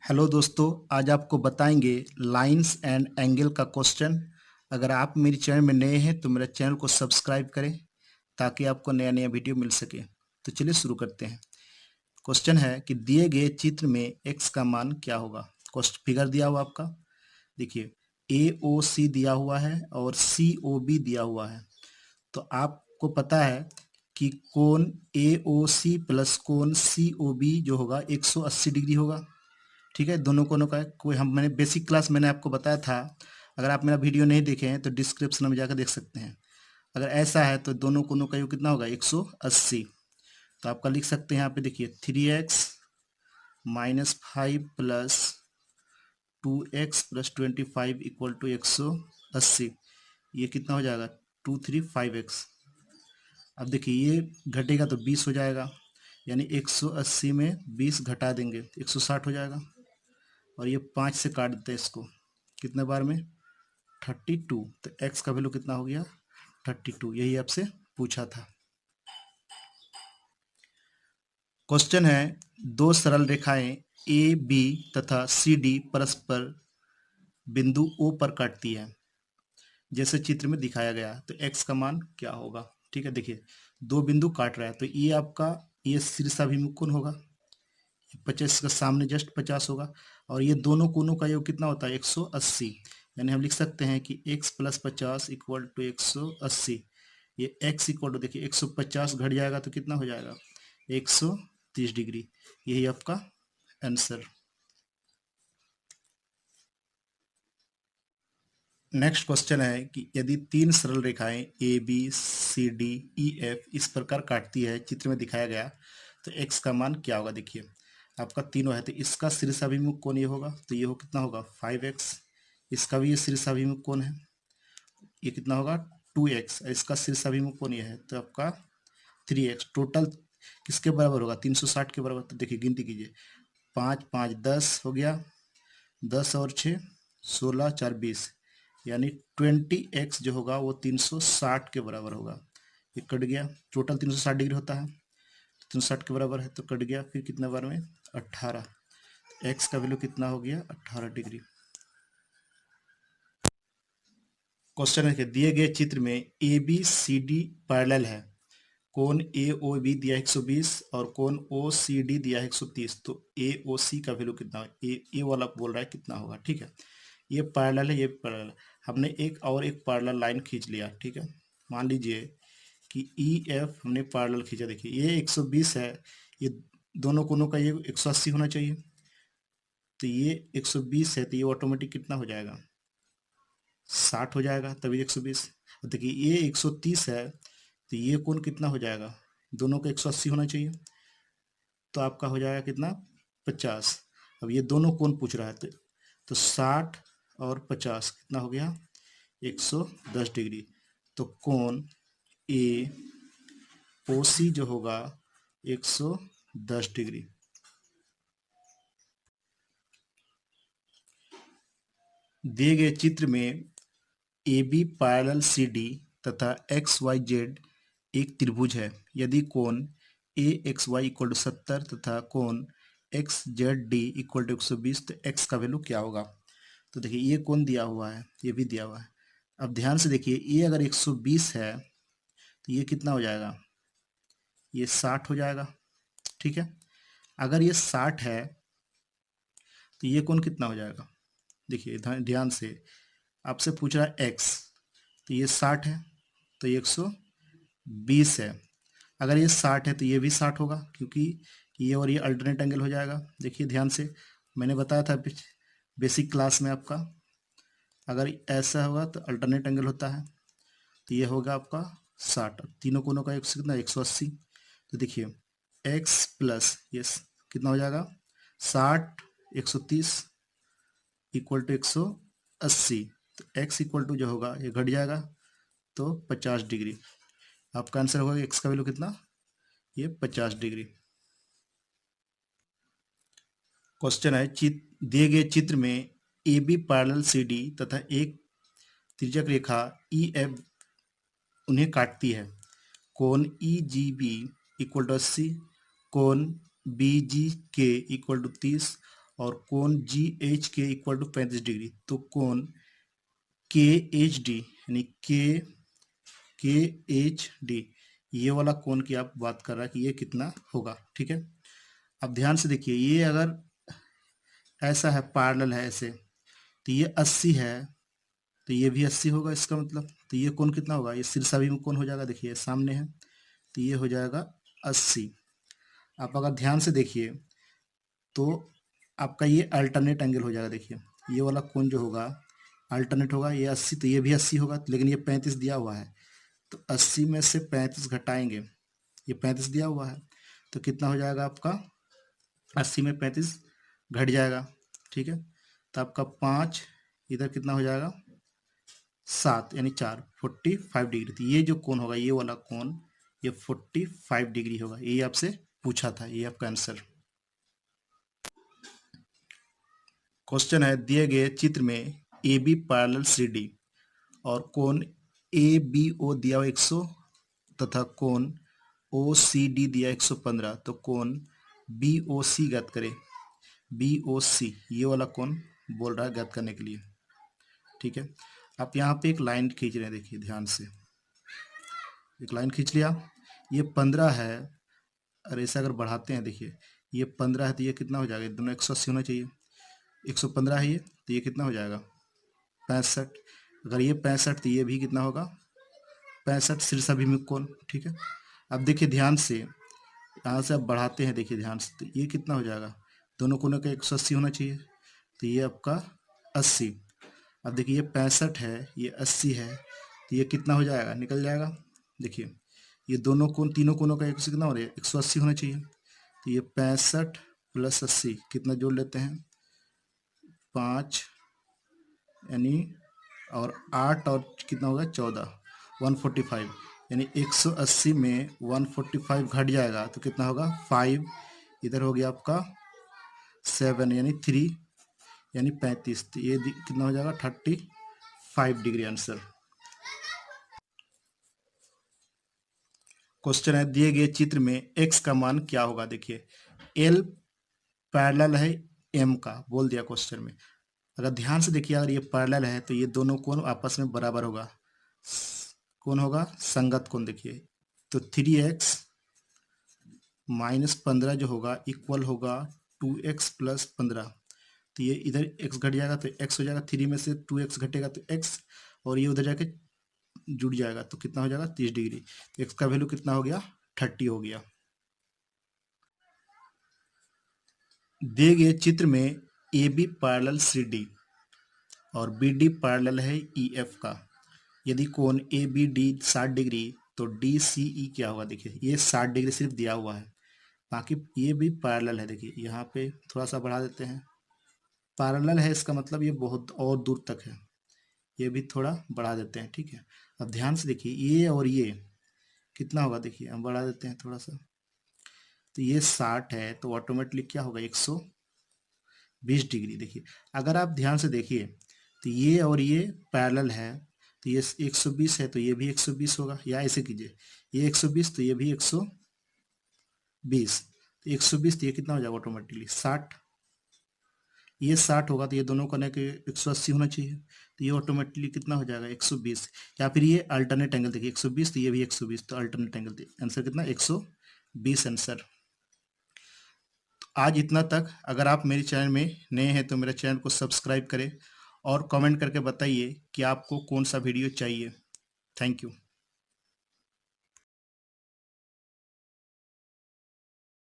Hello दोस्तों, आज आपको बताएंगे लाइंस एंड एंगल का क्वेश्चन। अगर आप मेरे चैनल में नए हैं तो मेरे चैनल को सब्सक्राइब करें ताकि आपको नया नया वीडियो मिल सके। तो चलिए शुरू करते हैं। क्वेश्चन है कि दिए गए चित्र में x का मान क्या होगा। क्वेश्चन फिगर दिया हुआ आपका, देखिए AOC दिया हुआ है और COB दिया हुआ है। तो आपको पता है कि कोण AOC प्लस कोण COB जो होगा 180 डिग्री होगा। ठीक है, दोनों कोनों का कोई हम मैंने बेसिक क्लास मैंने आपको बताया था। अगर आप मेरा वीडियो नहीं देखे हैं तो डिस्क्रिप्शन में जाकर देख सकते हैं। अगर ऐसा है तो दोनों कोनों का योग कितना होगा 180। तो आपका लिख सकते हैं यहाँ पे, देखिए 3x minus 5 plus 2x plus 25 equal to 180। ये कितना हो जाएगा 2 3 5x। अब देखिए ये घटेगा तो 20 हो जाएगा, यानी 180 में 20 घटा देंगे 160 हो जाएगा। और ये 5 से काट देते हैं इसको, कितने बार में 32। तो x का वैल्यू कितना हो गया 32। यही आपसे पूछा था। क्वेश्चन है, दो सरल रेखाएं ए बी तथा सी डी परस्पर बिंदु O पर काटती है जैसे चित्र में दिखाया गया, तो x का मान क्या होगा। ठीक है, देखिए दो बिंदु काट रहा है तो ये आपका ये शीर्षाभिमुख कोण होगा, 50 का सामने जस्ट 50 होगा। और ये दोनों कोनों का योग कितना होता है 180। यानी हम लिख सकते हैं कि x प्लस 50 इक्वल टू 180। ये x इक्वल टू देखिए 150 घट जाएगा तो कितना हो जाएगा 130 डिग्री। यही आपका आंसर। नेक्स्ट क्वेश्चन है कि यदि तीन सरल रेखाएं A B C D E F इस प्रकार काटती है चित्र में दिखाया गया, तो x का मान क्या होगा। देखिए आपका तीनों है तो इसका शीर्षाभिमुख कोण ये होगा, तो ये हो कितना होगा 5x। इसका भी ये शीर्षाभिमुख कोण है, ये कितना होगा 2x। इसका शीर्षाभिमुख कोण ये है तो आपका 3x। टोटल किसके बराबर होगा 360 के बराबर। तो देखिए गिनती कीजिए, 5 5 10 हो गया, 10 और 6 16 4 20, यानी 20x जो होगा वो 360 के बराबर होगा। ये कट गया, टोटल 360 डिग्री होता है, 360 के बराबर है तो कट गया, फिर कितने बार में 18। x का वैल्यू कितना हो गया 18 डिग्री। क्वेश्चन है कि दिए गए चित्र में A B C D parallel है, कोण ए ओ बी दिया है 120 और कोण ओ सी डी दिया है 130। तो ए ओ सी का वैल्यू कितना है, ए वाला बोल रहा है कितना होगा। ठीक है, ये पैरेलल है, ये पैरेलल है। हमने एक पैरेलल लाइन खींच लिया। ठीक है, मान लीजिए कि ई एफ हमने पैरेलल खींचा। देखिए ये 120 है, ये दोनों कोनों का ये 180 होना चाहिए। तो ये 120 है तो ये ऑटोमेटिक कितना हो जाएगा 60 हो जाएगा, तभी 120। देखिए ये 130 है तो ये कोण कितना हो जाएगा, दोनों का 180 होना चाहिए, तो आपका हो जाएगा कितना 50। अब ये दोनों कोण पूछ रहा है तो 60 और 50 कितना हो गया 110 डिग्री। तो कोण ए ओ सी जो होगा 110 डिग्री। दिए गए चित्र में A B parallel C D तथा एक्स वाई जेड एक त्रिभुज है। यदि कोण A X Y equal to 70 तथा कोण X Z D equal to 120, तो एक्स का वैल्यू क्या होगा। तो देखिए ये कोण दिया हुआ है, ये भी दिया हुआ है। अब ध्यान से देखिए, ये अगर 120 है तो ये कितना हो जाएगा, ये 60 हो जाएगा। ठीक है, अगर ये 60 है तो ये कोण कितना हो जाएगा। देखिए ध्यान से, आपसे पूछ रहा है एक्स, तो ये 60 है तो ये 120 है। अगर ये 60 है तो ये भी 60 होगा, क्योंकि ये और ये अल्टरनेट एंगल हो जाएगा। देखिए ध्यान से, मैंने बताया था बेसिक क्लास में आपका, अगर ऐसा होगा तो अल्टरनेट एंगल होता है। तो ये होगा आपका 60, तीनों कोनों का एक कितना 180। तो देखिए x प्लस ये कितना हो जाएगा 60 130 इक्वल टू 180। तो x इक्वल टू जो होगा ये घट जाएगा तो 50 डिग्री। आपका आंसर होगा x का वैल्यू कितना, ये 50 डिग्री। क्वेश्चन है, दिए गए चित्र में A B parallel C D तथा एक तिर्यक रेखा ई एफ उन्हें काटती है। कोण ई जी बी इक्वल टू 80, कोण बी जी के इक्वल टू 30 और कोण जी एच के इक्वल टू 35 डिग्री, तो कोण के एच डी यानी के एच डी, ये वाला कोण की आप बात कर रहा है कि ये कितना होगा। ठीक है, अब ध्यान से देखिए, ये अगर ऐसा है पैरेलल है ऐसे, तो ये 80 है, तो ये भी 80 होगा इसका मतलब, तो ये कोण कितना होगा, ये शीर्षा भी कोण हो जाएगा, देखिए सामने है, तो ये हो जाएगा 80। आप अगर ध्यान से देखिए तो आपका ये अल्टरनेट एंगल हो जाएगा, देखिए ये वाला कोण जो होगा अल्टरनेट होगा, ये 80 तो ये भी 80 होगा, लेकिन ये 35 दिया हुआ है, तो 80 में से 35 घटाएंगे, ये 35 दिया हुआ है, तो कितना हो जाएगा आपका, 80 में 35 घट जाएगा। ठीक है, तो आपका 5 इधर कितना हो जाएगा, 7 यानी 4, 45 डिग्री। तो ये जो कोण होगा, ये वाला कोण, ये 45 डिग्री होगा, ये आपसे पूछा था, ये आपका आंसर। क्वेश्चन है, दिए गए चित्र में A B parallel C D और कोण ए बी ओ दिया हुआ 100 तथा कोण ओ सी डी दिया 115, तो कोण बी ओ सी ज्ञात करें। बी ओ सी ये वाला कोण बोल रहा है ज्ञात करने के लिए। ठीक है, आप यहाँ पे एक लाइन खींच रहे हैं, देखिए ध्यान से, एक लाइन खींच लिया, ये 15 है, और ऐसे अगर बढ़ाते हैं, देखिए ये 15 है, तो ये कितना हो जाएगा, दोनों 180 होना चाहिए, 115 है ये, तो ये कितना हो जाएगा 65। अगर ये 65 तो ये भी कितना होगा 65 शीर्षाभिमुख कोण। ठीक है, अब देखिए ध्यान से, यहाँ से आप बढ़ाते हैं, देखिए ध्यान से, तो ये कितना हो जाएगा, दोनों कोनों का 180 होना चाहिए, तो ये आपका 80। अब देखिए ये 65 है, ये 80 है, तो ये कितना हो जाएगा, निकल जाएगा। देखिए ये दोनों कोण, तीनों कोनों का एक कितना हो रहा है, 180 होना चाहिए, तो ये 65 प्लस 80 कितना जोड़ लेते हैं, 5 यानी, और 8 और कितना होगा 14, 145, यानी 180 में 145 घट जाएगा, तो कितना होगा 5, इधर हो गया आपका 7 यानी 3 यानी 35, तो ये कितना हो जाएगा 35 डिग्री आंसर। क्वेश्चन है, दिए गए चित्र में x का मान क्या होगा। देखिए l पैरेलल है m का, बोल दिया क्वेश्चन में। अगर ध्यान से देखिए, अगर ये पैरेलल है तो ये दोनों कोण आपस में बराबर होगा, कौन होगा, संगत कोण। देखिए तो 3x माइनस 15 जो होगा इक्वल होगा 2x प्लस 15, तो ये इधर x घट जाएगा तो x हो जाएगा, 3 में से 2x घटेगा तो x, और ये उधर जाके जुड़ जाएगा, तो कितना हो जाएगा 30 डिग्री। x का वैल्यू कितना हो गया 30 हो गया। दिए गए चित्र में A B parallel C D और बी डी पैरेलल है ई एफ का, यदि कोण ए बी डी 60 डिग्री तो डी सी ई क्या होगा। देखिए ये 60 डिग्री सिर्फ दिया हुआ है, बाकी ये भी पैरेलल है। देखिए यहाँ पे थोड़ा सा बढ़ा देते हैं, पैरेलल है इसका मतलब ये बहुत और दूर तक है, ये भी थोड़ा बढ़ा देते हैं। ठीक है, अब ध्यान से देखिए, ये और ये कितना होगा, देखिए हम बढ़ा देते हैं थोड़ा सा, तो ये 60 है, तो ऑटोमेटिकली क्या होगा 120 डिग्री। देखिए अगर आप ध्यान से देखिए, तो ये और ये पैरेलल है, तो ये 120 है, तो ये भी 120 होगा, या ऐसे कीजिए, ये 120 तो ये भी 120, तो 120 तो ये कितना हो जाएगा ऑटोमेटिकली 60, ये 60 होगा, तो ये दोनों का के 180 होना चाहिए, तो ये ऑटोमेटिकली कितना हो जाएगा 120। या फिर ये अल्टरनेट एंगल, देखिए 120 तो ये भी 120, तो अल्टरनेट एंगल आंसर कितना 120 आंसर। आज इतना तक। अगर आप मेरे चैनल में नए हैं तो मेरे चैनल को सब्सक्राइब करें और कमेंट करके बताइए कि आपको कौन सा वीडियो चाहिए। Thank you.